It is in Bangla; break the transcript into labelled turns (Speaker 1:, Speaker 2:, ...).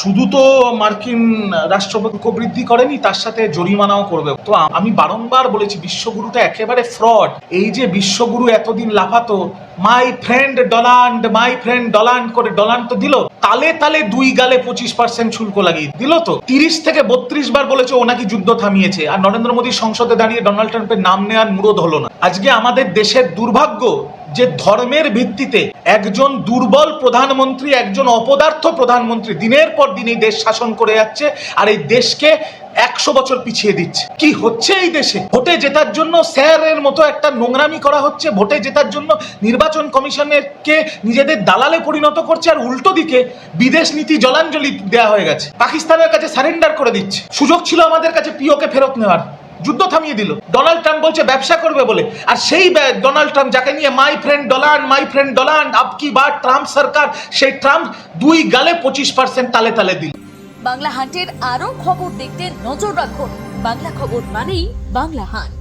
Speaker 1: শুধু তো মার্কিন রাষ্ট্রপতি বৃদ্ধি করেনি, তার সাথে জরিমানাও করবে। তো আমি বারংবার বলেছি বিশ্বগুরুটা একেবারে ফ্রড। এই যে বিশ্বগুরু এতদিন লাফাতো মাই ফ্রেন্ড ডলান্ড করে ডলান্ড তো দিল, তালে তালে 2 গালে 25% শুল্ক লাগিয়ে দিল। তো 30 থেকে 32 বার বলেছে ও নাকি যুদ্ধ থামিয়েছে, আর নরেন্দ্র মোদীর সংসদে দাঁড়িয়ে ডোনাল্ড ট্রাম্পের নাম নেওয়ার মুরদ হলো না। আজকে আমাদের দেশের দুর্ভাগ্য যে ধর্মের ভিত্তিতে একজন দুর্বল প্রধানমন্ত্রী, একজন অপদার্থ প্রধানমন্ত্রী দিনের পর দিন এই দেশ শাসন করে যাচ্ছে, আর এই দেশকে 100 বছর পিছিয়ে দিচ্ছে। কি হচ্ছে এই দেশে? ভোটে জেতার জন্য স্যারের মতো একটা নোংরামি করা হচ্ছে, ভোটে জেতার জন্য নির্বাচন কমিশনকে নিজেদের দালালে পরিণত করছে, আর উল্টো দিকে বিদেশ নীতি জলাঞ্জলি দেওয়া হয়ে গেছে, পাকিস্তানের কাছে সারেন্ডার করে দিচ্ছে। সুযোগ ছিল আমাদের কাছে পিওকে ফেরত নেওয়ার, যুদ্ধ থামিয়ে দিল। ডোনাল্ড ট্রাম্প বলছে ব্যবসা করবে বলে, আর সেই ডোনাল্ড ট্রাম্প যাকে নিয়ে মাই ফ্রেন্ড ডোনাল্ড আপ কি বার ট্রাম্প সরকার, সেই ট্রাম্প 2 গালে 25% তালে তালে দিল।
Speaker 2: বাংলা হান্টের আরো খবর দেখতে নজর রাখুন। বাংলা খবর মানেই বাংলা হান্ট।